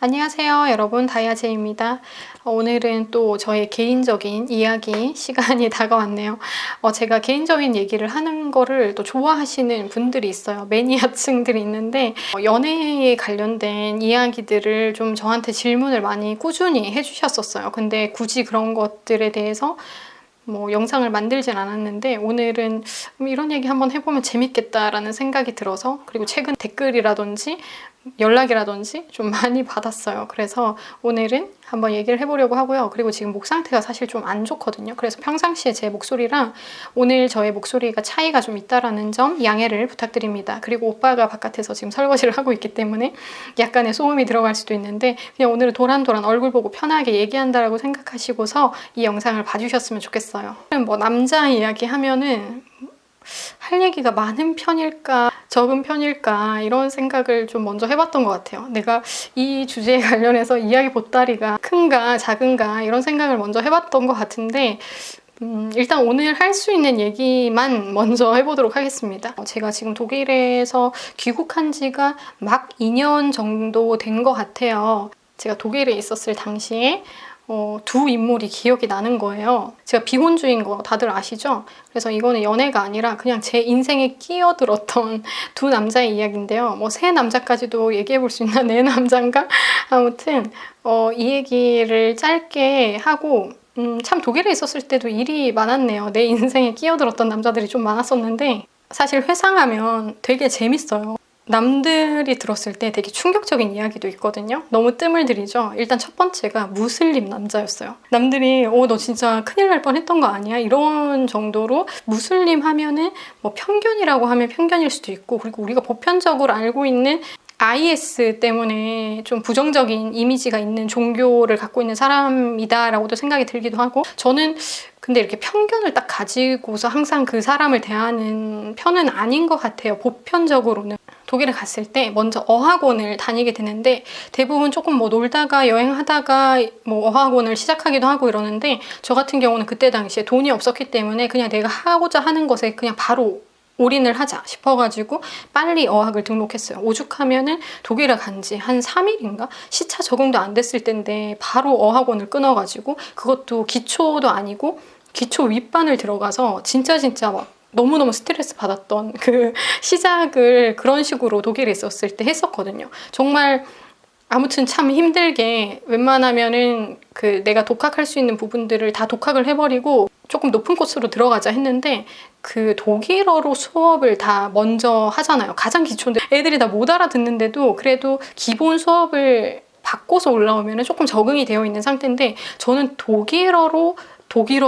안녕하세요 여러분, 다이아제입니다. 오늘은 또 저의 개인적인 이야기 시간이 다가왔네요. 제가 개인적인 얘기를 하는 거를 또 좋아하시는 분들이 있어요. 매니아층들이 있는데 연애에 관련된 이야기들을 좀 저한테 질문을 많이 꾸준히 해주셨었어요. 근데 굳이 그런 것들에 대해서 영상을 만들진 않았는데 오늘은 이런 얘기 한번 해보면 재밌겠다라는 생각이 들어서, 그리고 최근 댓글이라든지 연락이라든지 좀 많이 받았어요. 그래서 오늘은 한번 얘기를 해보려고 하고요. 그리고 지금 목 상태가 사실 좀 안 좋거든요. 그래서 평상시에 제 목소리랑 오늘 저의 목소리가 차이가 좀 있다라는 점 양해를 부탁드립니다. 그리고 오빠가 바깥에서 지금 설거지를 하고 있기 때문에 약간의 소음이 들어갈 수도 있는데, 그냥 오늘은 도란도란 얼굴 보고 편하게 얘기한다라고 생각하시고서 이 영상을 봐주셨으면 좋겠어요. 남자 이야기 하면은 할 얘기가 많은 편일까 적은 편일까 이런 생각을 좀 먼저 해봤던 것 같아요. 내가 이 주제에 관련해서 이야기 보따리가 큰가 작은가 이런 생각을 먼저 해봤던 것 같은데, 일단 오늘 할 수 있는 얘기만 먼저 해보도록 하겠습니다. 제가 지금 독일에서 귀국한 지가 막 2년 정도 된 것 같아요. 제가 독일에 있었을 당시에 두 인물이 기억이 나는 거예요. 제가 비혼주의인 거 다들 아시죠? 그래서 이거는 연애가 아니라 그냥 제 인생에 끼어들었던 두 남자의 이야기인데요. 세 남자까지도 얘기해 볼 수 있나? 네 남자인가? 아무튼 이 얘기를 짧게 하고, 참 독일에 있었을 때도 일이 많았네요. 내 인생에 끼어들었던 남자들이 좀 많았었는데, 사실 회상하면 되게 재밌어요. 남들이 들었을 때 되게 충격적인 이야기도 있거든요. 너무 뜸을 들이죠. 일단 첫 번째가 무슬림 남자였어요. 남들이 너 진짜 큰일 날 뻔했던 거 아니야? 이런 정도로 무슬림 하면은 편견이라고 하면 편견일 수도 있고, 그리고 우리가 보편적으로 알고 있는 IS 때문에 좀 부정적인 이미지가 있는 종교를 갖고 있는 사람이다라고도 생각이 들기도 하고, 저는 근데 이렇게 편견을 딱 가지고서 항상 그 사람을 대하는 편은 아닌 것 같아요. 보편적으로는. 독일에 갔을 때 먼저 어학원을 다니게 되는데, 대부분 조금 놀다가 여행하다가 어학원을 시작하기도 하고 이러는데, 저 같은 경우는 그때 당시에 돈이 없었기 때문에 그냥 내가 하고자 하는 것에 그냥 바로 올인을 하자 싶어가지고 빨리 어학을 등록했어요. 오죽하면은 독일에 간 지 한 3일인가? 시차 적응도 안 됐을 텐데 바로 어학원을 끊어가지고, 그것도 기초도 아니고 기초 윗반을 들어가서 진짜 너무너무 스트레스 받았던 그 시작을 그런 식으로 독일에 있었을 때 했었거든요. 정말 아무튼 참 힘들게 웬만하면은 내가 독학할 수 있는 부분들을 다 독학을 해버리고 조금 높은 코스로 들어가자 했는데, 그 독일어로 수업을 다 먼저 하잖아요. 가장 기초인데 애들이 다 못 알아듣는데도 그래도 기본 수업을 받고서 올라오면 조금 적응이 되어 있는 상태인데, 저는 독일어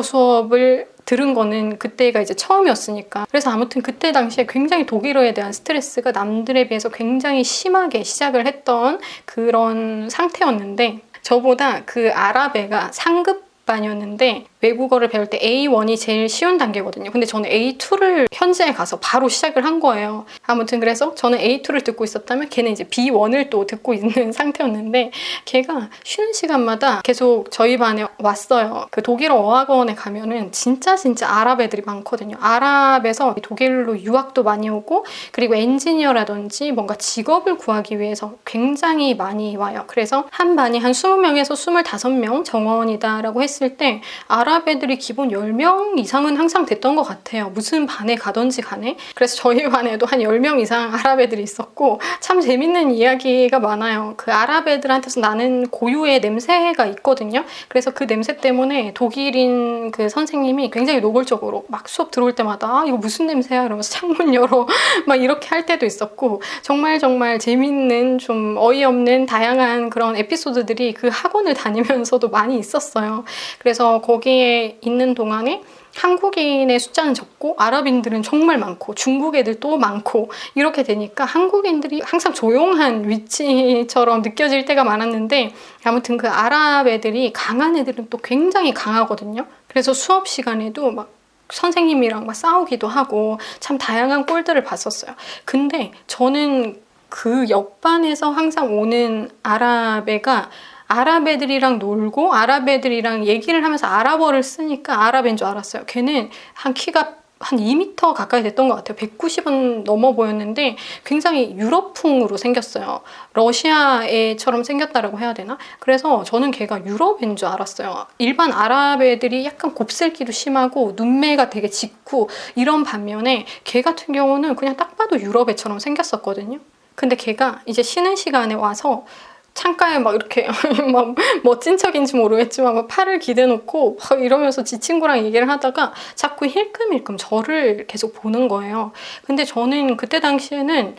수업을 들은 거는 그때가 이제 처음이었으니까. 그래서 아무튼 그때 당시에 굉장히 독일어에 대한 스트레스가 남들에 비해서 굉장히 심하게 시작을 했던 그런 상태였는데, 저보다 그 아랍애가 상급 반이었는데 외국어를 배울 때 A1이 제일 쉬운 단계거든요. 근데 저는 A2를 현지에 가서 바로 시작을 한 거예요. 아무튼 그래서 저는 A2를 듣고 있었다면 걔는 이제 B1을 또 듣고 있는 상태였는데, 걔가 쉬는 시간마다 계속 저희 반에 왔어요. 그 독일어 어학원에 가면은 진짜 아랍 애들이 많거든요. 아랍에서 독일로 유학도 많이 오고, 그리고 엔지니어라든지 뭔가 직업을 구하기 위해서 굉장히 많이 와요. 그래서 한 반이 한 20명에서 25명 정원이다라고 했을 때 아랍 애들이 기본 10명 이상은 항상 됐던 것 같아요. 무슨 반에 가든지 간에. 그래서 저희 반에도 한 10명 이상 아랍 애들이 있었고, 참 재밌는 이야기가 많아요. 그 아랍 애들한테서 나는 고유의 냄새가 있거든요. 그래서 그 냄새 때문에 독일인 그 선생님이 굉장히 노골적으로 막 수업 들어올 때마다 이거 무슨 냄새야? 이러면서 창문 열어 막 이렇게 할 때도 있었고, 정말 재밌는 좀 어이없는 다양한 그런 에피소드들이 그 학원을 다니면서도 많이 있었어요. 그래서 거기에 있는 동안에 한국인의 숫자는 적고 아랍인들은 정말 많고 중국 애들도 많고, 이렇게 되니까 한국인들이 항상 조용한 위치처럼 느껴질 때가 많았는데, 아무튼 그 아랍 애들이 강한 애들은 또 굉장히 강하거든요. 그래서 수업 시간에도 막 선생님이랑 막 싸우기도 하고 참 다양한 꼴들을 봤었어요. 근데 저는 그 옆반에서 항상 오는 아랍 애가 아랍 애들이랑 놀고 아랍 애들이랑 얘기를 하면서 아랍어를 쓰니까 아랍인 줄 알았어요. 걔는 한 키가 한 2m 가까이 됐던 것 같아요. 190은 넘어 보였는데 굉장히 유럽풍으로 생겼어요. 러시아 애처럼 생겼다라고 해야 되나? 그래서 저는 걔가 유럽 애인 줄 알았어요. 일반 아랍 애들이 약간 곱슬기도 심하고 눈매가 되게 짙고 이런 반면에 걔 같은 경우는 그냥 딱 봐도 유럽 애처럼 생겼었거든요. 근데 걔가 이제 쉬는 시간에 와서 창가에 막 이렇게 막 멋진 척인지 모르겠지만 막 팔을 기대놓고 막 이러면서 지 친구랑 얘기를 하다가 자꾸 힐끔힐끔 저를 계속 보는 거예요. 근데 저는 그때 당시에는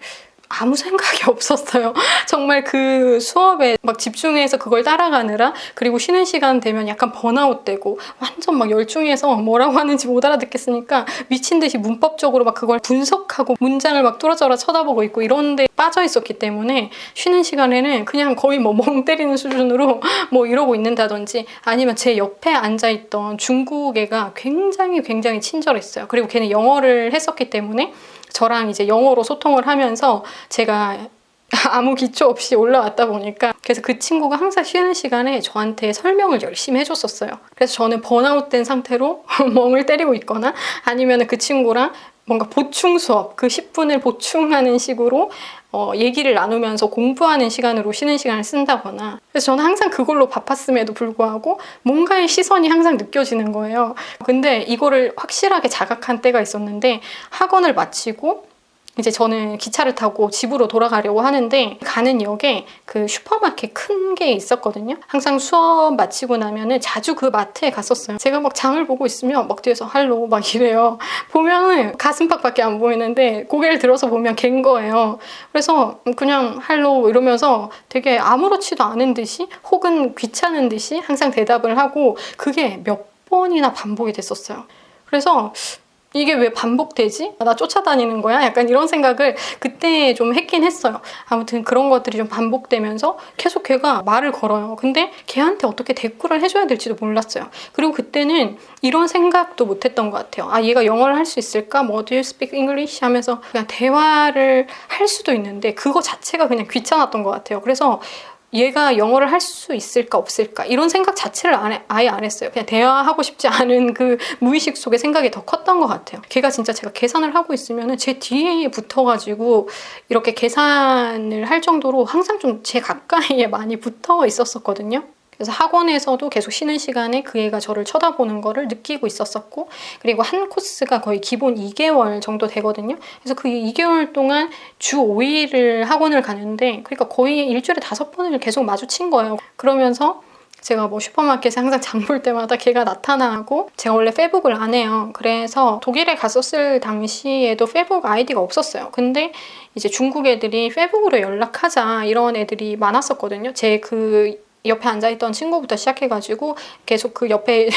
아무 생각이 없었어요. 정말 그 수업에 막 집중해서 그걸 따라가느라, 그리고 쉬는 시간 되면 약간 번아웃 되고 완전 막 열중해서 뭐라고 하는지 못 알아듣겠으니까 미친 듯이 문법적으로 막 그걸 분석하고 문장을 막 뚫어져라 쳐다보고 있고 이런 데 빠져 있었기 때문에 쉬는 시간에는 그냥 거의 뭐 멍 때리는 수준으로 뭐 이러고 있는다든지, 아니면 제 옆에 앉아있던 중국 애가 굉장히 친절했어요. 그리고 걔는 영어를 했었기 때문에 저랑 이제 영어로 소통을 하면서 제가 아무 기초 없이 올라왔다 보니까, 그래서 그 친구가 항상 쉬는 시간에 저한테 설명을 열심히 해줬었어요. 그래서 저는 번아웃된 상태로 멍을 때리고 있거나 아니면 그 친구랑 뭔가 보충 수업, 그 10분을 보충하는 식으로 얘기를 나누면서 공부하는 시간으로 쉬는 시간을 쓴다거나, 그래서 저는 항상 그걸로 바빴음에도 불구하고 뭔가의 시선이 항상 느껴지는 거예요. 근데 이거를 확실하게 자각한 때가 있었는데, 학원을 마치고 이제 저는 기차를 타고 집으로 돌아가려고 하는데 가는 역에 그 슈퍼마켓 큰 게 있었거든요. 항상 수업 마치고 나면은 자주 그 마트에 갔었어요. 제가 막 장을 보고 있으면 막 뒤에서 할로 막 이래요. 보면은 가슴팍밖에 안 보이는데 고개를 들어서 보면 걘 거예요. 그래서 그냥 할로 이러면서 되게 아무렇지도 않은 듯이 혹은 귀찮은 듯이 항상 대답을 하고, 그게 몇 번이나 반복이 됐었어요. 그래서 이게 왜 반복되지? 나 쫓아다니는 거야? 약간 이런 생각을 그때 좀 했긴 했어요. 아무튼 그런 것들이 좀 반복되면서 계속 걔가 말을 걸어요. 근데 걔한테 어떻게 대꾸를 해줘야 될지도 몰랐어요. 그리고 그때는 이런 생각도 못했던 것 같아요. 아, 얘가 영어를 할 수 있을까? 뭐 Do you speak English? 하면서 그냥 대화를 할 수도 있는데 그거 자체가 그냥 귀찮았던 것 같아요. 그래서 얘가 영어를 할 수 있을까 없을까 이런 생각 자체를 아예 안 했어요. 그냥 대화하고 싶지 않은 그 무의식 속의 생각이 더 컸던 것 같아요. 걔가 진짜 제가 계산을 하고 있으면 제 뒤에 붙어가지고 이렇게 계산을 할 정도로 항상 좀 제 가까이에 많이 붙어 있었거든요. 그래서 학원에서도 계속 쉬는 시간에 그 애가 저를 쳐다보는 거를 느끼고 있었었고, 그리고 한 코스가 거의 기본 2개월 정도 되거든요. 그래서 그 2개월 동안 주 5일을 학원을 가는데, 그러니까 거의 일주일에 5번을 계속 마주친 거예요. 그러면서 제가 뭐 슈퍼마켓에 항상 장 볼 때마다 걔가 나타나고, 제가 원래 페북을 안 해요. 그래서 독일에 갔었을 당시에도 페북 아이디가 없었어요. 근데 이제 중국 애들이 페북으로 연락하자 이런 애들이 많았었거든요. 제 그 옆에 앉아있던 친구부터 시작해가지고 계속 그 옆에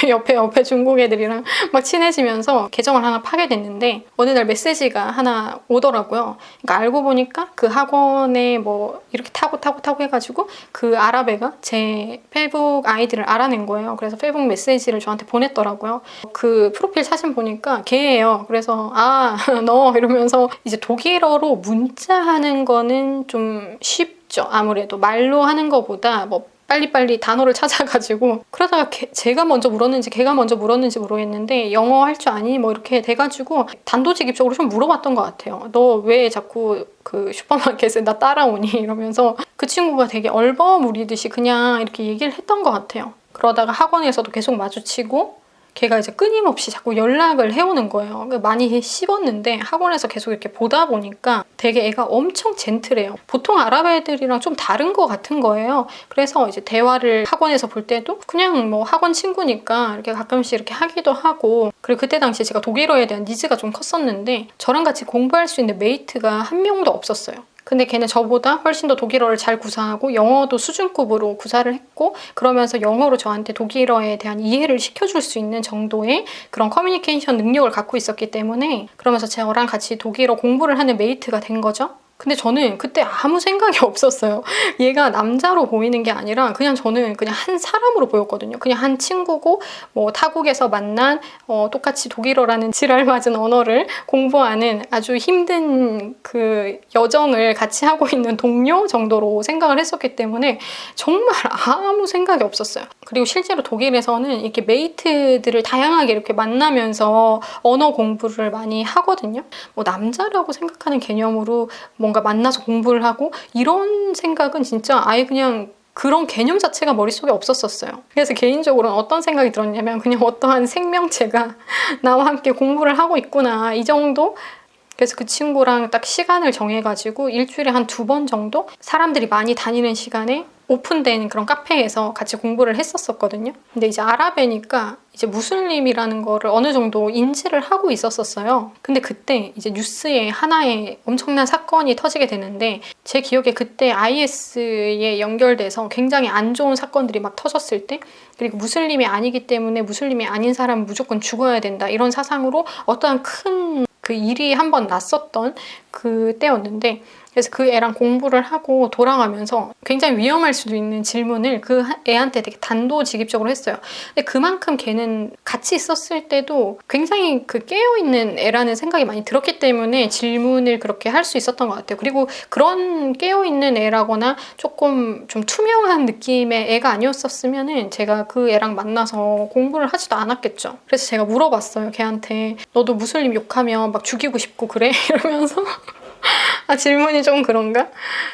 중국 애들이랑 막 친해지면서 계정을 하나 파게 됐는데, 어느 날 메시지가 하나 오더라고요. 그러니까 알고 보니까 그 학원에 뭐 이렇게 타고 해가지고 그 아랍 애가 제 페북 아이디를 알아낸 거예요. 그래서 페북 메시지를 저한테 보냈더라고요. 그 프로필 사진 보니까 걔예요. 그래서 아, 너 이러면서, 이제 독일어로 문자하는 거는 좀 쉽죠. 아무래도 말로 하는 거보다 뭐 빨리빨리 단어를 찾아가지고, 그러다가 제가 먼저 물었는지 걔가 먼저 물었는지 모르겠는데 영어 할 줄 아니? 뭐 이렇게 돼가지고 단도직입적으로 좀 물어봤던 것 같아요. 너 왜 자꾸 그 슈퍼마켓에 나 따라오니? 이러면서 그 친구가 되게 얼버무리듯이 그냥 이렇게 얘기를 했던 것 같아요. 그러다가 학원에서도 계속 마주치고 걔가 이제 끊임없이 자꾸 연락을 해오는 거예요. 많이 씹었는데 학원에서 계속 이렇게 보다 보니까 되게 애가 엄청 젠틀해요. 보통 아랍 애들이랑 좀 다른 것 같은 거예요. 그래서 이제 대화를 학원에서 볼 때도 그냥 뭐 학원 친구니까 이렇게 가끔씩 이렇게 하기도 하고, 그리고 그때 당시 제가 독일어에 대한 니즈가 좀 컸었는데 저랑 같이 공부할 수 있는 메이트가 한 명도 없었어요. 근데 걔는 저보다 훨씬 더 독일어를 잘 구사하고 영어도 수준급으로 구사를 했고, 그러면서 영어로 저한테 독일어에 대한 이해를 시켜줄 수 있는 정도의 그런 커뮤니케이션 능력을 갖고 있었기 때문에, 그러면서 저랑 같이 독일어 공부를 하는 메이트가 된 거죠. 근데 저는 그때 아무 생각이 없었어요. 얘가 남자로 보이는 게 아니라 그냥 저는 그냥 한 사람으로 보였거든요. 그냥 한 친구고 뭐 타국에서 만난 똑같이 독일어라는 지랄맞은 언어를 공부하는 아주 힘든 그 여정을 같이 하고 있는 동료 정도로 생각을 했었기 때문에 정말 아무 생각이 없었어요. 그리고 실제로 독일에서는 이렇게 메이트들을 다양하게 이렇게 만나면서 언어 공부를 많이 하거든요. 뭐 남자라고 생각하는 개념으로 뭔가 만나서 공부를 하고 이런 생각은 진짜 아예 그냥 그런 개념 자체가 머릿속에 없었었어요. 그래서 개인적으로는 어떤 생각이 들었냐면 그냥 어떠한 생명체가 나와 함께 공부를 하고 있구나 이 정도? 그래서 그 친구랑 딱 시간을 정해가지고 일주일에 한 2번 정도 사람들이 많이 다니는 시간에 오픈된 그런 카페에서 같이 공부를 했었거든요. 근데 이제 아랍애니까 이제 무슬림이라는 거를 어느 정도 인지를 하고 있었어요. 근데 그때 이제 뉴스에 하나의 엄청난 사건이 터지게 되는데 제 기억에 그때 IS에 연결돼서 굉장히 안 좋은 사건들이 막 터졌을 때 그리고 무슬림이 아니기 때문에 무슬림이 아닌 사람은 무조건 죽어야 된다 이런 사상으로 어떠한 큰 그 일이 한번 났었던 그때였는데 그래서 그 애랑 공부를 하고 돌아가면서 굉장히 위험할 수도 있는 질문을 그 애한테 되게 단도직입적으로 했어요. 근데 그만큼 걔는 같이 있었을 때도 굉장히 그 깨어있는 애라는 생각이 많이 들었기 때문에 질문을 그렇게 할 수 있었던 것 같아요. 그리고 그런 깨어있는 애라거나 조금 좀 투명한 느낌의 애가 아니었었으면은 제가 그 애랑 만나서 공부를 하지도 않았겠죠. 그래서 제가 물어봤어요. 걔한테 너도 무슬림 욕하면 막 죽이고 싶고 그래? 이러면서 아, 질문이 좀 그런가?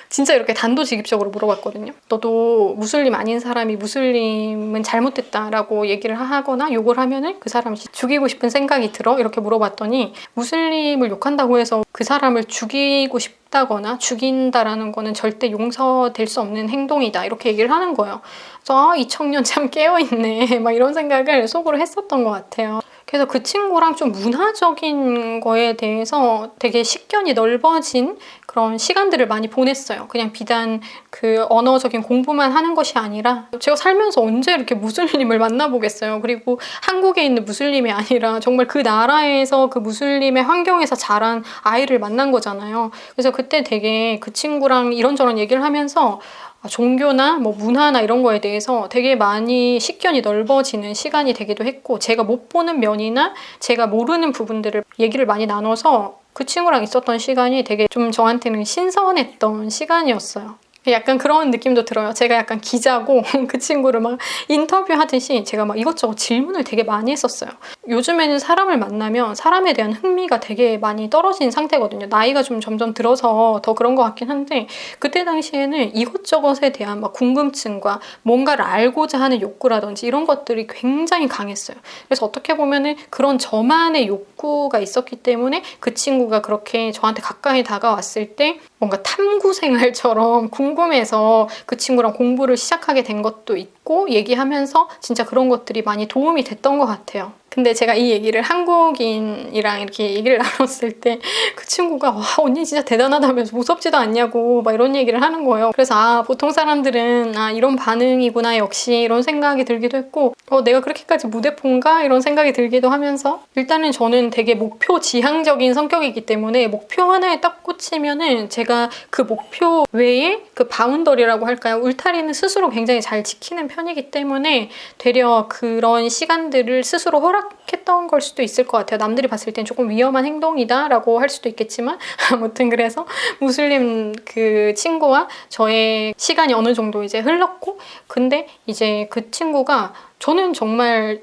진짜 이렇게 단도직입적으로 물어봤거든요. 너도 무슬림 아닌 사람이 무슬림은 잘못됐다라고 얘기를 하거나 욕을 하면은 그 사람을 죽이고 싶은 생각이 들어? 이렇게 물어봤더니 무슬림을 욕한다고 해서 그 사람을 죽이고 싶다거나 죽인다라는 거는 절대 용서될 수 없는 행동이다. 이렇게 얘기를 하는 거예요. 그래서 아, 이 청년 참 깨어있네. 막 이런 생각을 속으로 했었던 것 같아요. 그래서 그 친구랑 좀 문화적인 거에 대해서 되게 식견이 넓어진 그런 시간들을 많이 보냈어요. 그냥 비단 그 언어적인 공부만 하는 것이 아니라 제가 살면서 언제 이렇게 무슬림을 만나보겠어요. 그리고 한국에 있는 무슬림이 아니라 정말 그 나라에서 그 무슬림의 환경에서 자란 아이를 만난 거잖아요. 그래서 그때 되게 그 친구랑 이런저런 얘기를 하면서 종교나 뭐 문화나 이런 거에 대해서 되게 많이 식견이 넓어지는 시간이 되기도 했고 제가 못 보는 면이나 제가 모르는 부분들을 얘기를 많이 나눠서 그 친구랑 있었던 시간이 되게 좀 저한테는 신선했던 시간이었어요. 약간 그런 느낌도 들어요. 제가 약간 기자고 그 친구를 막 인터뷰하듯이 제가 막 이것저것 질문을 되게 많이 했었어요. 요즘에는 사람을 만나면 사람에 대한 흥미가 되게 많이 떨어진 상태거든요. 나이가 좀 점점 들어서 더 그런 것 같긴 한데 그때 당시에는 이것저것에 대한 막 궁금증과 뭔가를 알고자 하는 욕구라든지 이런 것들이 굉장히 강했어요. 그래서 어떻게 보면은 그런 저만의 욕구가 있었기 때문에 그 친구가 그렇게 저한테 가까이 다가왔을 때 뭔가 탐구 생활처럼 궁금해서 그 친구랑 공부를 시작하게 된 것도 있고 얘기하면서 진짜 그런 것들이 많이 도움이 됐던 것 같아요. 근데 제가 이 얘기를 한국인이랑 이렇게 얘기를 나눴을 때 그 친구가 와 언니 진짜 대단하다면서 무섭지도 않냐고 막 이런 얘기를 하는 거예요. 그래서 아 보통 사람들은 아 이런 반응이구나 역시 이런 생각이 들기도 했고 내가 그렇게까지 무대폰가 이런 생각이 들기도 하면서 일단은 저는 되게 목표 지향적인 성격이기 때문에 목표 하나에 딱 꽂히면은 제가 그 목표 외에 그 바운더리라고 할까요? 울타리는 스스로 굉장히 잘 지키는 편이기 때문에 되려 그런 시간들을 스스로 허락했던 걸 수도 있을 것 같아요. 남들이 봤을 땐 조금 위험한 행동이다 라고 할 수도 있겠지만 아무튼 그래서 무슬림 그 친구와 저의 시간이 어느 정도 이제 흘렀고 근데 이제 그 친구가 저는 정말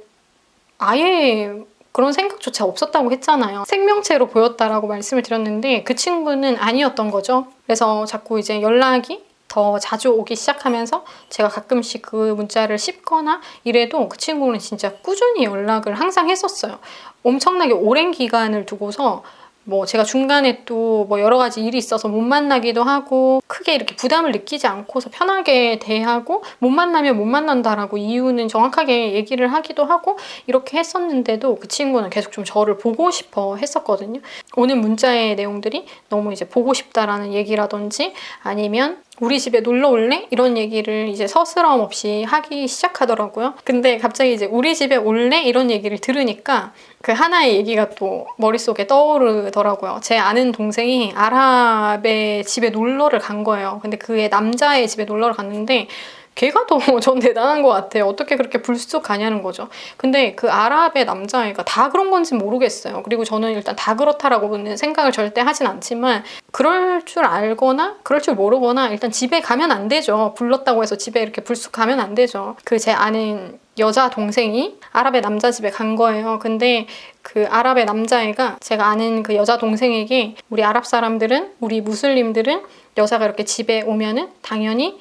아예 그런 생각조차 없었다고 했잖아요. 생명체로 보였다라고 말씀을 드렸는데 그 친구는 아니었던 거죠. 그래서 자꾸 이제 연락이 더 자주 오기 시작하면서 제가 가끔씩 그 문자를 씹거나 이래도 그 친구는 진짜 꾸준히 연락을 항상 했었어요. 엄청나게 오랜 기간을 두고서 뭐 제가 중간에 또 뭐 여러 가지 일이 있어서 못 만나기도 하고 크게 이렇게 부담을 느끼지 않고서 편하게 대하고 못 만나면 못 만난다라고 이유는 정확하게 얘기를 하기도 하고 이렇게 했었는데도 그 친구는 계속 좀 저를 보고 싶어 했었거든요. 오는 문자의 내용들이 너무 이제 보고 싶다라는 얘기라든지 아니면 우리 집에 놀러 올래? 이런 얘기를 이제 서스럼 없이 하기 시작하더라고요. 근데 갑자기 이제 우리 집에 올래? 이런 얘기를 들으니까 그 하나의 얘기가 또 머릿속에 떠오르더라고요. 제 아는 동생이 아랍의 집에 놀러를 간 거예요. 근데 그의 남자의 집에 놀러를 갔는데 걔가 더 전 대단한 것 같아요. 어떻게 그렇게 불쑥 가냐는 거죠. 근데 그 아랍의 남자애가 다 그런 건지 모르겠어요. 그리고 저는 일단 다 그렇다라고는 생각을 절대 하진 않지만 그럴 줄 알거나 그럴 줄 모르거나 일단 집에 가면 안 되죠. 불렀다고 해서 집에 이렇게 불쑥 가면 안 되죠. 그 제 아는 여자 동생이 아랍의 남자 집에 간 거예요. 근데 그 아랍의 남자애가 제가 아는 그 여자 동생에게 우리 아랍 사람들은, 우리 무슬림들은 여자가 이렇게 집에 오면은 당연히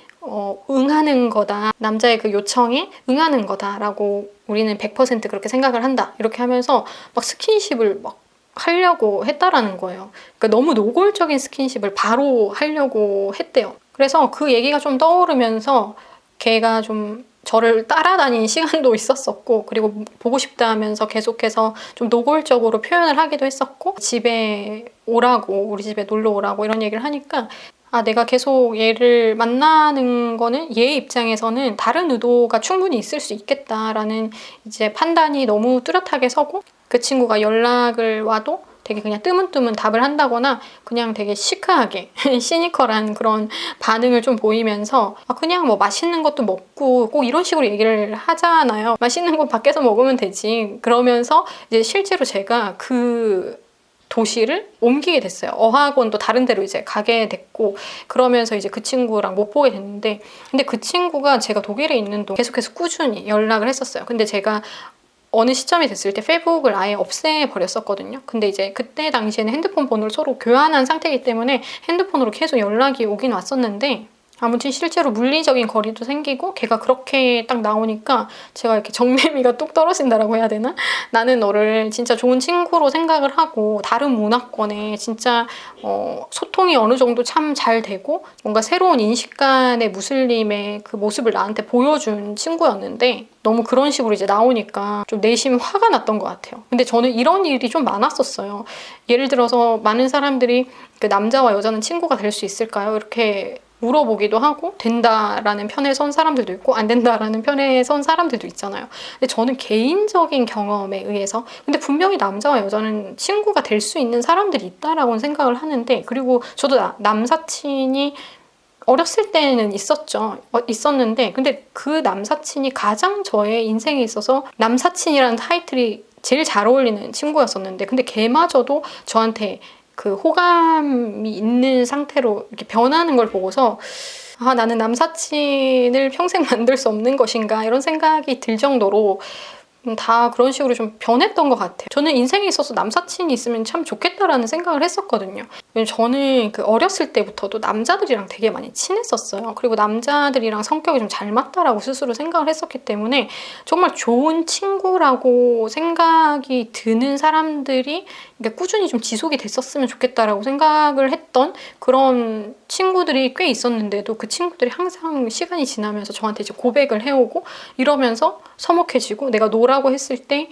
응하는 거다. 남자의 그 요청에 응하는 거다라고 우리는 100% 그렇게 생각을 한다. 이렇게 하면서 막 스킨십을 막 하려고 했다라는 거예요. 그러니까 너무 노골적인 스킨십을 바로 하려고 했대요. 그래서 그 얘기가 좀 떠오르면서 걔가 좀 저를 따라다닌 시간도 있었었고, 그리고 보고 싶다 하면서 계속해서 좀 노골적으로 표현을 하기도 했었고, 집에 오라고, 우리 집에 놀러 오라고 이런 얘기를 하니까 내가 계속 얘를 만나는 거는 얘 입장에서는 다른 의도가 충분히 있을 수 있겠다라는 이제 판단이 너무 뚜렷하게 서고, 그 친구가 연락을 와도 되게 그냥 뜨문뜨문 답을 한다거나 그냥 되게 시크하게 시니컬한 그런 반응을 좀 보이면서 그냥 뭐 맛있는 것도 먹고 꼭 이런 식으로 얘기를 하잖아요. 맛있는 거 밖에서 먹으면 되지. 그러면서 이제 실제로 제가 그 도시를 옮기게 됐어요. 어학원도 다른 데로 이제 가게 됐고, 그러면서 이제 그 친구랑 못 보게 됐는데, 근데 그 친구가 제가 독일에 있는 동안 계속해서 꾸준히 연락을 했었어요. 근데 제가 어느 시점이 됐을 때 페이북을 아예 없애버렸었거든요. 근데 이제 그때 당시에는 핸드폰 번호를 서로 교환한 상태이기 때문에 핸드폰으로 계속 연락이 오긴 왔었는데, 아무튼 실제로 물리적인 거리도 생기고 걔가 그렇게 딱 나오니까 제가 이렇게 정내미가 뚝 떨어진다라고 해야 되나? 나는 너를 진짜 좋은 친구로 생각을 하고 다른 문화권에 진짜 소통이 어느 정도 참 잘 되고 뭔가 새로운 인식간의 무슬림의 그 모습을 나한테 보여준 친구였는데 너무 그런 식으로 이제 나오니까 좀 내심 화가 났던 것 같아요. 근데 저는 이런 일이 좀 많았었어요. 예를 들어서 많은 사람들이 그 남자와 여자는 친구가 될 수 있을까요? 이렇게 물어보기도 하고 된다라는 편에 선 사람들도 있고 안 된다라는 편에 선 사람들도 있잖아요. 근데 저는 개인적인 경험에 의해서 근데 분명히 남자와 여자는 친구가 될 수 있는 사람들이 있다라고는 생각을 하는데, 그리고 저도 남사친이 어렸을 때는 있었는데 근데 그 남사친이 가장 저의 인생에 있어서 남사친이라는 타이틀이 제일 잘 어울리는 친구였었는데, 근데 걔마저도 저한테 그 호감이 있는 상태로 이렇게 변하는 걸 보고서 나는 남사친을 평생 만들 수 없는 것인가 이런 생각이 들 정도로 다 그런 식으로 좀 변했던 것 같아요. 저는 인생에 있어서 남사친이 있으면 참 좋겠다라는 생각을 했었거든요. 왜냐면 저는 그 어렸을 때부터도 남자들이랑 되게 많이 친했었어요. 그리고 남자들이랑 성격이 좀 잘 맞다라고 스스로 생각을 했었기 때문에 정말 좋은 친구라고 생각이 드는 사람들이 꾸준히 좀 지속이 됐었으면 좋겠다라고 생각을 했던 그런 친구들이 꽤 있었는데도 그 친구들이 항상 시간이 지나면서 저한테 이제 고백을 해오고 이러면서 서먹해지고 내가 노라고 했을 때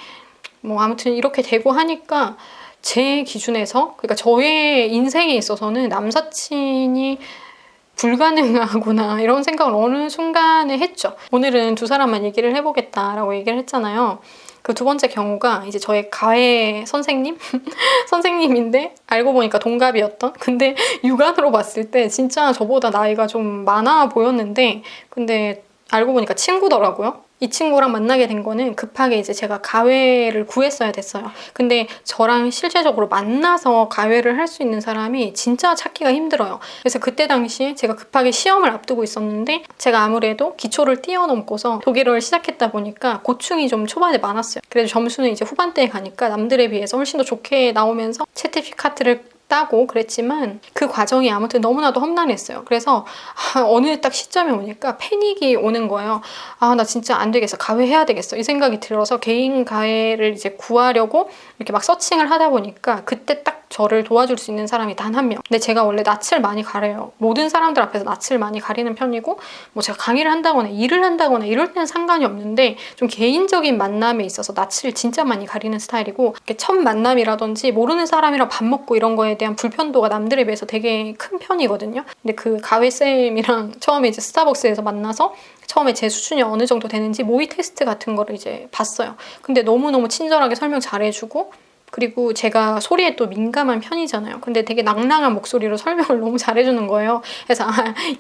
뭐 아무튼 이렇게 되고 하니까 제 기준에서, 그러니까 저의 인생에 있어서는 남사친이 불가능하구나 이런 생각을 어느 순간에 했죠. 오늘은 두 사람만 얘기를 해보겠다라고 얘기를 했잖아요. 그 두 번째 경우가 이제 저의 가해 선생님? 선생님인데 알고 보니까 동갑이었던? 근데 육안으로 봤을 때 진짜 저보다 나이가 좀 많아 보였는데 근데 알고 보니까 친구더라고요. 이 친구랑 만나게 된 거는 급하게 이제 제가 가회를 구했어야 됐어요. 근데 저랑 실제적으로 만나서 가회를 할 수 있는 사람이 진짜 찾기가 힘들어요. 그래서 그때 당시에 제가 급하게 시험을 앞두고 있었는데 제가 아무래도 기초를 뛰어넘고서 독일어를 시작했다 보니까 고충이 좀 초반에 많았어요. 그래도 점수는 이제 후반대에 가니까 남들에 비해서 훨씬 더 좋게 나오면서 체티피카트를 따고 그랬지만 그 과정이 아무튼 너무나도 험난했어요. 그래서 어느 딱 시점에 오니까 패닉이 오는 거예요. 나 진짜 안 되겠어. 가회해야 되겠어. 이 생각이 들어서 개인 가회를 이제 구하려고 이렇게 막 서칭을 하다 보니까 그때 딱 저를 도와줄 수 있는 사람이 단 한 명. 근데 제가 원래 낯을 많이 가려요. 모든 사람들 앞에서 낯을 많이 가리는 편이고 뭐 제가 강의를 한다거나 일을 한다거나 이럴 때는 상관이 없는데 좀 개인적인 만남에 있어서 낯을 진짜 많이 가리는 스타일이고 첫 만남이라든지 모르는 사람이랑 밥 먹고 이런 거에 대한 불편도가 남들에 비해서 되게 큰 편이거든요. 근데 그 가회쌤이랑 처음에 이제 스타벅스에서 만나서 처음에 제 수준이 어느 정도 되는지 모의 테스트 같은 거를 이제 봤어요. 근데 너무너무 친절하게 설명 잘해주고 그리고 제가 소리에 또 민감한 편이잖아요. 근데 되게 낭낭한 목소리로 설명을 너무 잘해주는 거예요. 그래서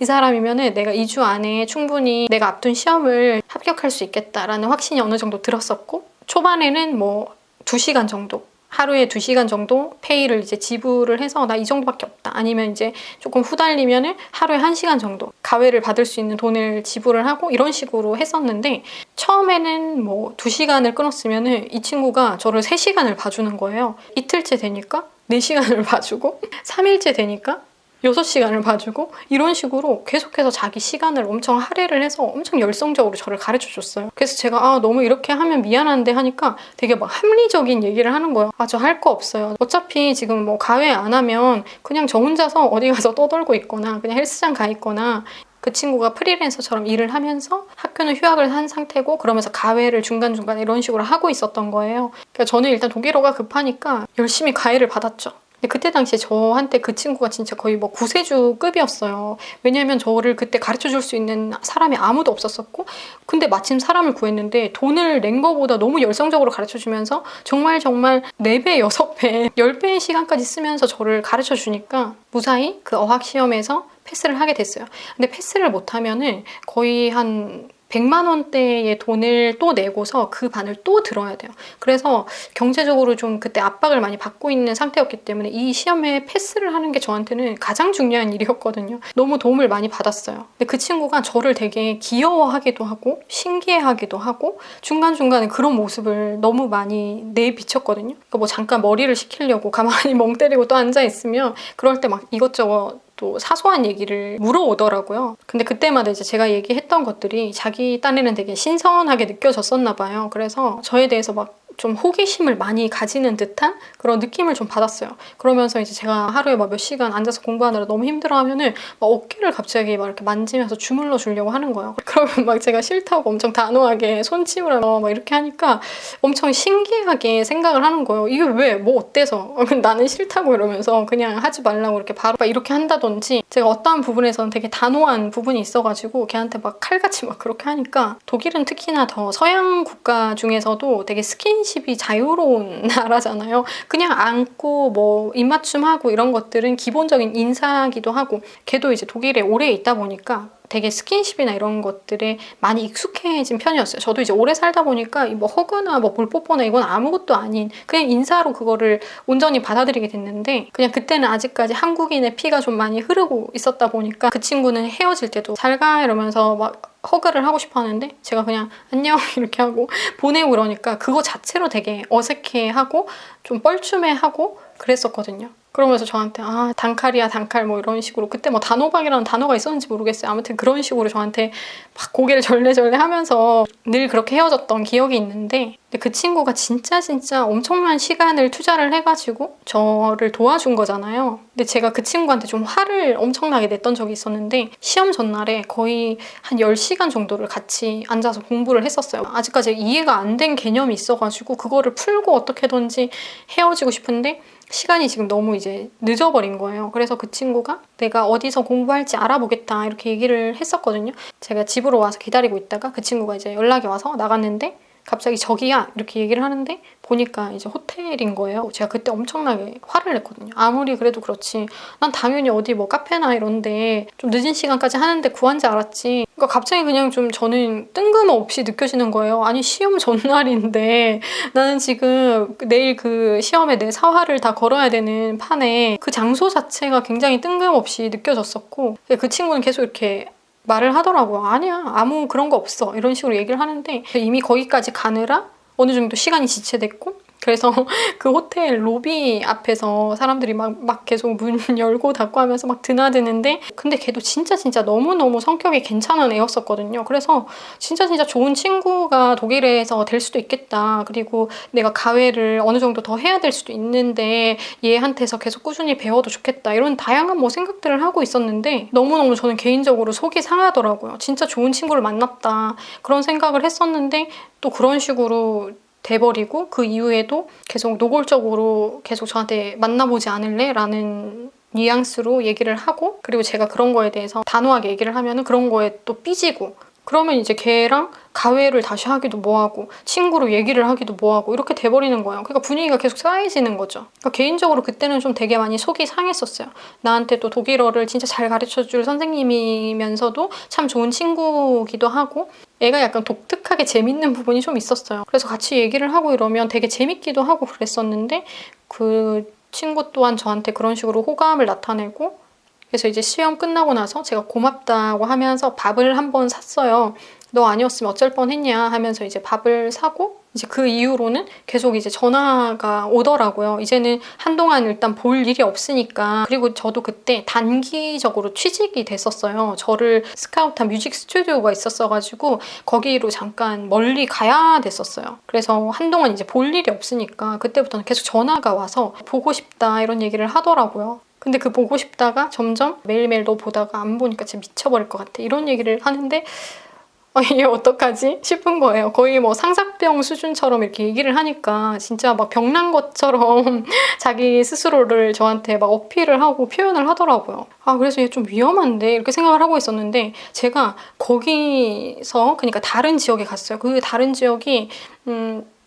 이 사람이면은 내가 2주 안에 충분히 내가 앞둔 시험을 합격할 수 있겠다라는 확신이 어느 정도 들었었고 초반에는 뭐 2시간 정도 하루에 2시간 정도 페이를 이제 지불을 해서 나 이 정도밖에 없다. 아니면 이제 조금 후달리면은 하루에 1시간 정도 가외를 받을 수 있는 돈을 지불을 하고 이런 식으로 했었는데 처음에는 뭐 2시간을 끊었으면은 이 친구가 저를 3시간을 봐주는 거예요. 이틀째 되니까 4시간을 봐주고 3일째 되니까 6시간을 봐주고 이런 식으로 계속해서 자기 시간을 엄청 할애를 해서 엄청 열성적으로 저를 가르쳐 줬어요. 그래서 제가 너무 이렇게 하면 미안한데 하니까 되게 막 합리적인 얘기를 하는 거예요. 저 할 거 없어요. 어차피 지금 뭐 가외 안 하면 그냥 저 혼자서 어디 가서 떠돌고 있거나 그냥 헬스장 가 있거나 그 친구가 프리랜서처럼 일을 하면서 학교는 휴학을 한 상태고 그러면서 가외를 중간중간 이런 식으로 하고 있었던 거예요. 그러니까 저는 일단 독일어가 급하니까 열심히 가외를 받았죠. 근데 그때 당시에 저한테 그 친구가 진짜 거의 뭐 구세주급이었어요. 왜냐면 저를 그때 가르쳐줄 수 있는 사람이 아무도 없었었고 근데 마침 사람을 구했는데 돈을 낸 거보다 너무 열성적으로 가르쳐주면서 정말 4배, 6배, 10배의 시간까지 쓰면서 저를 가르쳐주니까 무사히 그 어학시험에서 패스를 하게 됐어요. 근데 패스를 못하면은 거의 한 100만 원대의 돈을 또 내고서 그 반을 또 들어야 돼요. 그래서 경제적으로 좀 그때 압박을 많이 받고 있는 상태였기 때문에 이 시험에 패스를 하는 게 저한테는 가장 중요한 일이었거든요. 너무 도움을 많이 받았어요. 근데 그 친구가 저를 되게 귀여워하기도 하고 신기해하기도 하고 중간중간에 그런 모습을 너무 많이 내비쳤거든요. 그러니까 뭐 잠깐 머리를 식히려고 가만히 멍 때리고 또 앉아있으면 그럴 때 막 이것저것 또 사소한 얘기를 물어오더라고요. 근데 그때마다 이제 제가 얘기했던 것들이 자기 딴에는 되게 신선하게 느껴졌었나 봐요. 그래서 저에 대해서 막 좀 호기심을 많이 가지는 듯한 그런 느낌을 좀 받았어요. 그러면서 이제 제가 하루에 막 몇 시간 앉아서 공부하느라 너무 힘들어하면은 막 어깨를 갑자기 막 이렇게 만지면서 주물러 주려고 하는 거예요. 그러면 막 제가 싫다고 엄청 단호하게 손짓으로 막 이렇게 하니까 엄청 신기하게 생각을 하는 거예요. 이게 왜? 뭐 어때서? 나는 싫다고 이러면서 그냥 하지 말라고 이렇게 바로 막 이렇게 한다든지 제가 어떠한 부분에서는 되게 단호한 부분이 있어가지고 걔한테 막 칼같이 막 그렇게 하니까 독일은 특히나 더 서양 국가 중에서도 되게 스킨십이 자유로운 나라잖아요. 그냥 안고 뭐 입맞춤하고 이런 것들은 기본적인 인사기도 하고 걔도 이제 독일에 오래 있다 보니까 되게 스킨십이나 이런 것들에 많이 익숙해진 편이었어요. 저도 이제 오래 살다 보니까 뭐 허그나 뭐 볼뽀뽀나 이건 아무것도 아닌 그냥 인사로 그거를 온전히 받아들이게 됐는데 그냥 그때는 아직까지 한국인의 피가 좀 많이 흐르고 있었다 보니까 그 친구는 헤어질 때도 잘 가 이러면서 막 허그를 하고 싶어 하는데 제가 그냥 안녕 이렇게 하고 보내고 그러니까 그거 자체로 되게 어색해하고 좀 뻘쭘해하고 그랬었거든요. 그러면서 저한테 단칼이야 단칼 뭐 이런 식으로 그때 뭐 단호박이라는 단어가 있었는지 모르겠어요. 아무튼 그런 식으로 저한테 막 고개를 절레절레 하면서 늘 그렇게 헤어졌던 기억이 있는데 근데 그 친구가 진짜 엄청난 시간을 투자를 해가지고 저를 도와준 거잖아요. 근데 제가 그 친구한테 좀 화를 엄청나게 냈던 적이 있었는데 시험 전날에 거의 한 10시간 정도를 같이 앉아서 공부를 했었어요. 아직까지 이해가 안 된 개념이 있어가지고 그거를 풀고 어떻게든지 헤어지고 싶은데 시간이 지금 너무 이제 늦어버린 거예요. 그래서 그 친구가 내가 어디서 공부할지 알아보겠다 이렇게 얘기를 했었거든요. 제가 집으로 와서 기다리고 있다가 그 친구가 이제 연락이 와서 나갔는데 갑자기 저기야 이렇게 얘기를 하는데 보니까 이제 호텔인 거예요. 제가 그때 엄청나게 화를 냈거든요. 아무리 그래도 그렇지 난 당연히 어디 뭐 카페나 이런데 좀 늦은 시간까지 하는데 구한지 알았지. 그러니까 갑자기 그냥 좀 저는 뜬금없이 느껴지는 거예요. 아니 시험 전날인데 나는 지금 내일 그 시험에 내 사활을 다 걸어야 되는 판에 그 장소 자체가 굉장히 뜬금없이 느껴졌었고 그 친구는 계속 이렇게 말을 하더라고요. 아니야 아무 그런 거 없어 이런 식으로 얘기를 하는데 이미 거기까지 가느라 어느 정도 시간이 지체됐고 그래서 그 호텔 로비 앞에서 사람들이 막 계속 문 열고 닫고 하면서 막 드나드는데, 근데 걔도 진짜 너무너무 성격이 괜찮은 애였었거든요. 그래서 진짜 좋은 친구가 독일에서 될 수도 있겠다. 그리고 내가 가외를 어느 정도 더 해야 될 수도 있는데 얘한테서 계속 꾸준히 배워도 좋겠다. 이런 다양한 뭐 생각들을 하고 있었는데 너무너무 저는 개인적으로 속이 상하더라고요. 진짜 좋은 친구를 만났다. 그런 생각을 했었는데 또 그런 식으로 돼버리고, 그 이후에도 계속 노골적으로 계속 저한테 만나보지 않을래? 라는 뉘앙스로 얘기를 하고, 그리고 제가 그런 거에 대해서 단호하게 얘기를 하면은 그런 거에 또 삐지고, 그러면 이제 걔랑 가회를 다시 하기도 뭐하고 친구로 얘기를 하기도 뭐하고 이렇게 돼버리는 거예요. 그러니까 분위기가 계속 쌓여지는 거죠. 그러니까 개인적으로 그때는 좀 되게 많이 속이 상했었어요. 나한테 또 독일어를 진짜 잘 가르쳐줄 선생님이면서도 참 좋은 친구기도 하고, 애가 약간 독특하게 재밌는 부분이 좀 있었어요. 그래서 같이 얘기를 하고 이러면 되게 재밌기도 하고 그랬었는데, 그 친구 또한 저한테 그런 식으로 호감을 나타내고, 그래서 이제 시험 끝나고 나서 제가 고맙다고 하면서 밥을 한 번 샀어요. 너 아니었으면 어쩔 뻔했냐 하면서 이제 밥을 사고, 이제 그 이후로는 계속 이제 전화가 오더라고요. 이제는 한동안 일단 볼 일이 없으니까. 그리고 저도 그때 단기적으로 취직이 됐었어요. 저를 스카우트한 뮤직 스튜디오가 있었어가지고 거기로 잠깐 멀리 가야 됐었어요. 그래서 한동안 이제 볼 일이 없으니까 그때부터는 계속 전화가 와서 보고 싶다 이런 얘기를 하더라고요. 근데 그 보고 싶다가 점점 매일매일 너 보다가 안 보니까 진짜 미쳐버릴 것 같아 이런 얘기를 하는데, 이게 어떡하지 싶은 거예요. 거의 뭐 상사병 수준처럼 이렇게 얘기를 하니까 진짜 막 병난 것처럼 자기 스스로를 저한테 막 어필을 하고 표현을 하더라고요. 그래서 얘 좀 위험한데 이렇게 생각을 하고 있었는데, 제가 거기서 그러니까 다른 지역에 갔어요. 그 다른 지역이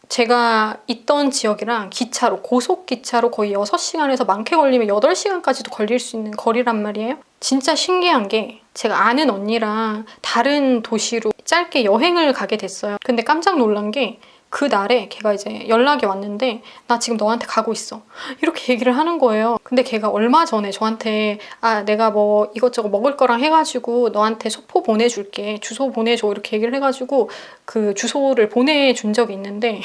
제가 있던 지역이랑 기차로, 고속기차로 거의 6시간에서 많게 걸리면 8시간까지도 걸릴 수 있는 거리란 말이에요. 진짜 신기한 게, 제가 아는 언니랑 다른 도시로 짧게 여행을 가게 됐어요. 근데 깜짝 놀란 게, 그날에 걔가 이제 연락이 왔는데 나 지금 너한테 가고 있어 이렇게 얘기를 하는 거예요. 근데 걔가 얼마 전에 저한테 내가 뭐 이것저것 먹을 거랑 해가지고 너한테 소포 보내줄게, 주소 보내줘 이렇게 얘기를 해가지고 그 주소를 보내준 적이 있는데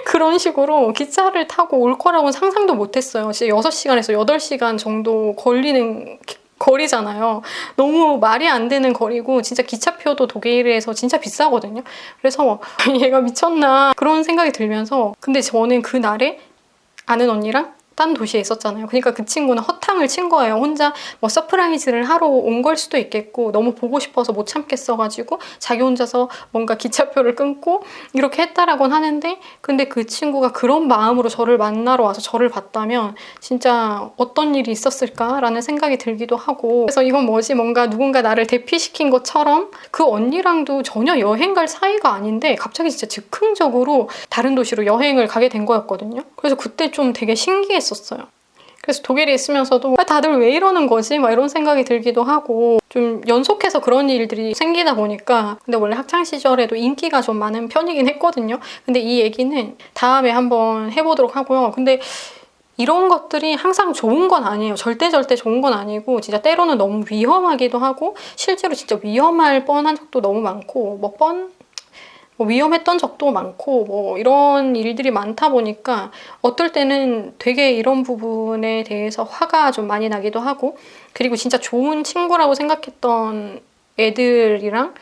그런 식으로 기차를 타고 올 거라고는 상상도 못했어요. 진짜 6시간에서 8시간 정도 걸리는 거리잖아요. 너무 말이 안 되는 거리고, 진짜 기차표도 독일에서 진짜 비싸거든요. 그래서 얘가 미쳤나 그런 생각이 들면서, 근데 저는 그날에 아는 언니랑 딴 도시에 있었잖아요. 그러니까 그 친구는 허탕을 친 거예요. 혼자 뭐 서프라이즈를 하러 온 걸 수도 있겠고, 너무 보고 싶어서 못 참겠어가지고 자기 혼자서 뭔가 기차표를 끊고 이렇게 했다라고는 하는데, 근데 그 친구가 그런 마음으로 저를 만나러 와서 저를 봤다면 진짜 어떤 일이 있었을까라는 생각이 들기도 하고, 그래서 이건 뭐지, 뭔가 누군가 나를 대피시킨 것처럼, 그 언니랑도 전혀 여행 갈 사이가 아닌데 갑자기 진짜 즉흥적으로 다른 도시로 여행을 가게 된 거였거든요. 그래서 그때 좀 되게 신기했어요. 그래서 독일에 있으면서도 다들 왜 이러는 거지? 막 이런 생각이 들기도 하고, 좀 연속해서 그런 일들이 생기다 보니까. 근데 원래 학창시절에도 인기가 좀 많은 편이긴 했거든요. 근데 이 얘기는 다음에 한번 해보도록 하고요. 근데 이런 것들이 항상 좋은 건 아니에요. 절대 좋은 건 아니고, 진짜 때로는 너무 위험하기도 하고, 실제로 진짜 위험할 뻔한 적도 너무 많고, 뭐 위험했던 적도 많고, 뭐 이런 일들이 많다 보니까 어떨 때는 되게 이런 부분에 대해서 화가 좀 많이 나기도 하고, 그리고 진짜 좋은 친구라고 생각했던 애들이랑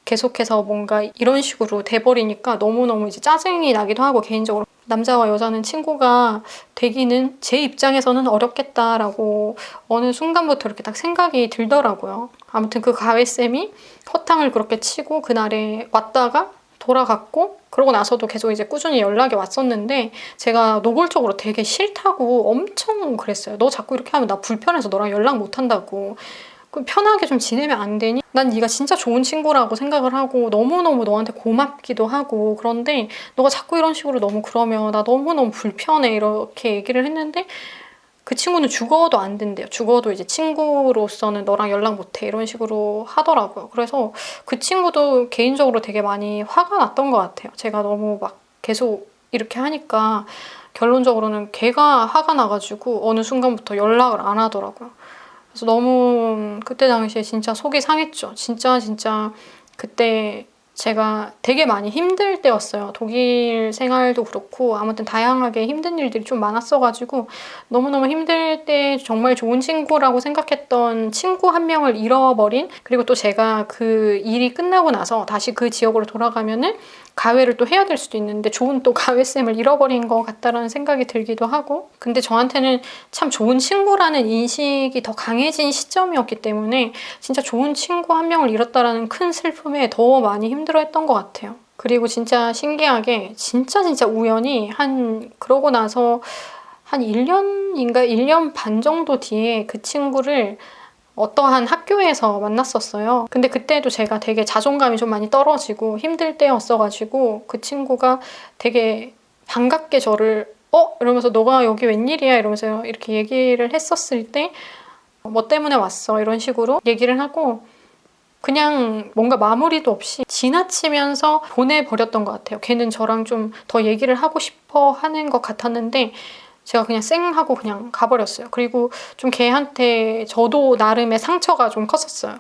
계속해서 뭔가 이런 식으로 돼버리니까 너무너무 이제 짜증이 나기도 하고, 개인적으로 남자와 여자는 친구가 되기는 제 입장에서는 어렵겠다라고 어느 순간부터 이렇게 딱 생각이 들더라고요. 아무튼 그 가회쌤이 허탕을 그렇게 치고 그날에 왔다가 돌아갔고, 그러고 나서도 계속 이제 꾸준히 연락이 왔었는데, 제가 노골적으로 되게 싫다고 엄청 그랬어요. 너 자꾸 이렇게 하면 나 불편해서 너랑 연락 못 한다고. 편하게 좀 지내면 안 되니? 난 네가 진짜 좋은 친구라고 생각을 하고 너무너무 너한테 고맙기도 하고, 그런데 너가 자꾸 이런 식으로 너무 그러면 나 너무너무 불편해 이렇게 얘기를 했는데, 그 친구는 죽어도 안 된대요. 죽어도 이제 친구로서는 너랑 연락 못해 이런 식으로 하더라고요. 그래서 그 친구도 개인적으로 되게 많이 화가 났던 것 같아요. 제가 너무 막 계속 이렇게 하니까 결론적으로는 걔가 화가 나가지고 어느 순간부터 연락을 안 하더라고요. 그래서 너무 그때 당시에 진짜 속이 상했죠. 진짜 그때 제가 되게 많이 힘들 때였어요. 독일 생활도 그렇고 아무튼 다양하게 힘든 일들이 좀 많았어가지고 너무너무 힘들 때 정말 좋은 친구라고 생각했던 친구 한 명을 잃어버린, 그리고 또 제가 그 일이 끝나고 나서 다시 그 지역으로 돌아가면은 가회를 또 해야 될 수도 있는데 좋은 또 가회쌤을 잃어버린 것 같다라는 생각이 들기도 하고, 근데 저한테는 참 좋은 친구라는 인식이 더 강해진 시점이었기 때문에 진짜 좋은 친구 한 명을 잃었다라는 큰 슬픔에 더 많이 힘들어했던 것 같아요. 그리고 진짜 신기하게 진짜 우연히 그러고 나서 한 1년인가 1년 반 정도 뒤에 그 친구를 어떠한 학교에서 만났었어요. 근데 그때도 제가 되게 자존감이 좀 많이 떨어지고 힘들 때였어가지고 그 친구가 되게 반갑게 저를 이러면서 너가 여기 웬일이야? 이러면서 이렇게 얘기를 했었을 때 뭐 때문에 왔어? 이런 식으로 얘기를 하고 그냥 뭔가 마무리도 없이 지나치면서 보내버렸던 것 같아요. 걔는 저랑 좀 더 얘기를 하고 싶어 하는 것 같았는데 제가 그냥 쌩 하고 그냥 가버렸어요. 그리고 좀 걔한테 저도 나름의 상처가 좀 컸었어요.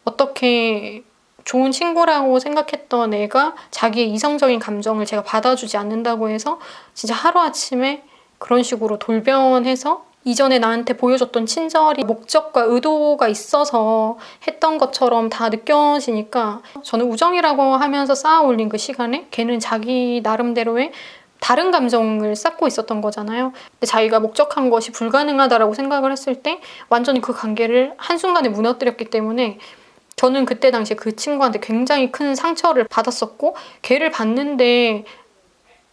어떻게 좋은 친구라고 생각했던 애가 자기의 이성적인 감정을 제가 받아주지 않는다고 해서 진짜 하루아침에 그런 식으로 돌변해서 이전에 나한테 보여줬던 친절이 목적과 의도가 있어서 했던 것처럼 다 느껴지니까 저는 우정이라고 하면서 쌓아 올린 그 시간에 걔는 자기 나름대로의 다른 감정을 쌓고 있었던 거잖아요. 근데 자기가 목적한 것이 불가능하다라고 생각을 했을 때 완전히 그 관계를 한순간에 무너뜨렸기 때문에 저는 그때 당시에 그 친구한테 굉장히 큰 상처를 받았었고, 걔를 봤는데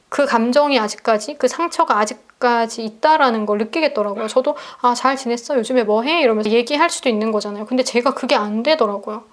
그 감정이 아직까지, 그 상처가 아직까지 있다라는 걸 느끼겠더라고요. 저도 잘 지냈어? 요즘에 뭐 해? 이러면서 얘기할 수도 있는 거잖아요. 근데 제가 그게 안 되더라고요.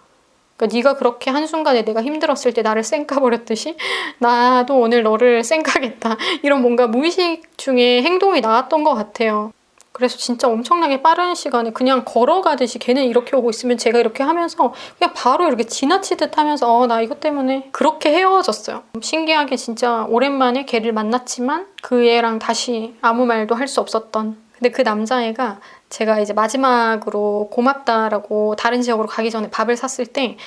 그러니까 네가 그렇게 한순간에 내가 힘들었을 때 나를 쌩까버렸듯이 나도 오늘 너를 쌩까겠다. 이런 뭔가 무의식 중에 행동이 나왔던 것 같아요. 그래서 진짜 엄청나게 빠른 시간에 그냥 걸어가듯이 걔는 이렇게 오고 있으면 제가 이렇게 하면서 그냥 바로 이렇게 지나치듯 하면서 나 이것 때문에 그렇게 헤어졌어요. 신기하게 진짜 오랜만에 걔를 만났지만 그 애랑 다시 아무 말도 할 수 없었던, 근데 그 남자애가 제가 이제 마지막으로 고맙다라고 다른 지역으로 가기 전에 밥을 샀을 때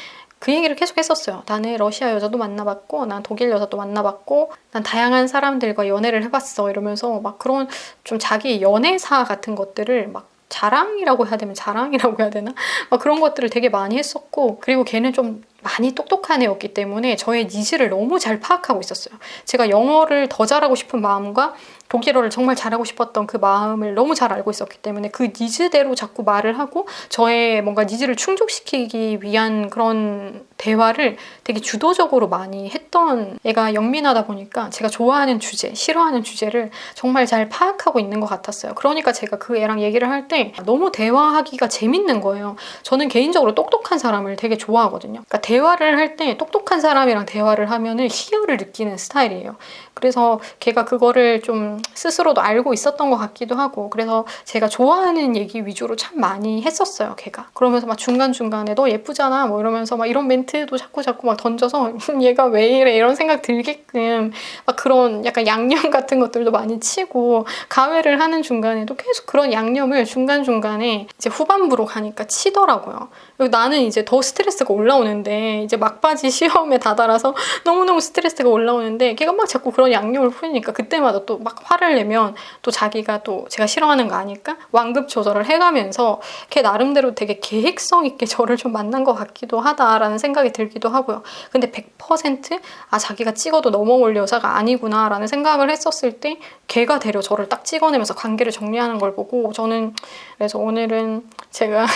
그 얘기를 계속 했었어요. 나는 러시아 여자도 만나봤고 난 독일 여자도 만나봤고 난 다양한 사람들과 연애를 해봤어 이러면서 막 그런 좀 자기 연애사 같은 것들을 막 자랑이라고 해야 되면 자랑이라고 해야 되나? 막 그런 것들을 되게 많이 했었고, 그리고 걔는 좀 많이 똑똑한 애였기 때문에 저의 니즈를 너무 잘 파악하고 있었어요. 제가 영어를 더 잘하고 싶은 마음과 독일어를 정말 잘하고 싶었던 그 마음을 너무 잘 알고 있었기 때문에 그 니즈대로 자꾸 말을 하고 저의 뭔가 니즈를 충족시키기 위한 그런 대화를 되게 주도적으로 많이 했던 애가 영민하다 보니까 제가 좋아하는 주제, 싫어하는 주제를 정말 잘 파악하고 있는 것 같았어요. 그러니까 제가 그 애랑 얘기를 할 때 너무 대화하기가 재밌는 거예요. 저는 개인적으로 똑똑한 사람을 되게 좋아하거든요. 그러니까 대화를 할 때 똑똑한 사람이랑 대화를 하면은 희열을 느끼는 스타일이에요. 그래서 걔가 그거를 좀 스스로도 알고 있었던 것 같기도 하고, 그래서 제가 좋아하는 얘기 위주로 참 많이 했었어요, 걔가. 그러면서 막 중간중간에 너 예쁘잖아 뭐 이러면서 막 이런 멘트도 자꾸 막 던져서 얘가 왜 이래 이런 생각 들게끔 막 그런 약간 양념 같은 것들도 많이 치고, 가회를 하는 중간에도 계속 그런 양념을 중간중간에 이제 후반부로 가니까 치더라고요. 그리고 나는 이제 더 스트레스가 올라오는데 이제 막바지 시험에 다다라서 너무너무 스트레스가 올라오는데 걔가 막 자꾸 그런 양념을 뿌리니까 그때마다 또 막 화를 내면 또 자기가 또 제가 싫어하는 거 아니까 완급 조절을 해가면서 걔 나름대로 되게 계획성 있게 저를 좀 만난 것 같기도 하다라는 생각이 들기도 하고요. 근데 100% 자기가 찍어도 넘어올 여자가 아니구나 라는 생각을 했었을 때 걔가 되려 저를 딱 찍어내면서 관계를 정리하는 걸 보고 저는, 그래서 오늘은 제가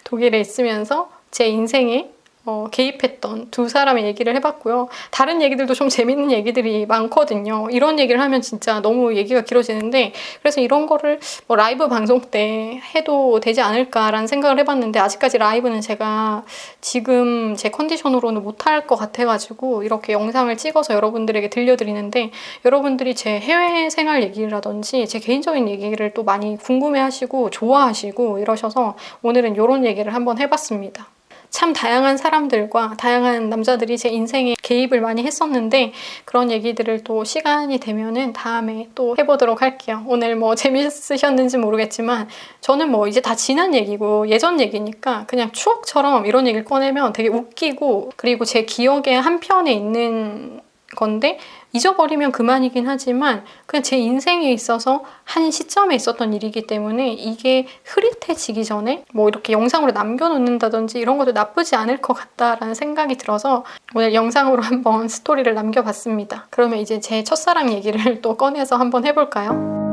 독일에 있으면서 제 인생에 개입했던 두 사람의 얘기를 해봤고요. 다른 얘기들도 좀 재밌는 얘기들이 많거든요. 이런 얘기를 하면 진짜 너무 얘기가 길어지는데, 그래서 이런 거를 뭐 라이브 방송 때 해도 되지 않을까라는 생각을 해봤는데 아직까지 라이브는 제가 지금 제 컨디션으로는 못할 것 같아가지고 이렇게 영상을 찍어서 여러분들에게 들려드리는데, 여러분들이 제 해외 생활 얘기라든지 제 개인적인 얘기를 또 많이 궁금해하시고 좋아하시고 이러셔서 오늘은 이런 얘기를 한번 해봤습니다. 참 다양한 사람들과 다양한 남자들이 제 인생에 개입을 많이 했었는데 그런 얘기들을 또 시간이 되면은 다음에 또 해보도록 할게요. 오늘 뭐 재밌으셨는지 모르겠지만 저는 뭐 이제 다 지난 얘기고 예전 얘기니까 그냥 추억처럼 이런 얘기를 꺼내면 되게 웃기고, 그리고 제 기억의 한편에 있는 건데 잊어버리면 그만이긴 하지만 그냥 제 인생에 있어서 한 시점에 있었던 일이기 때문에 이게 흐릿해지기 전에 뭐 이렇게 영상으로 남겨놓는다든지 이런 것도 나쁘지 않을 것 같다라는 생각이 들어서 오늘 영상으로 한번 스토리를 남겨봤습니다. 그러면 이제 제 첫사랑 얘기를 또 꺼내서 한번 해볼까요?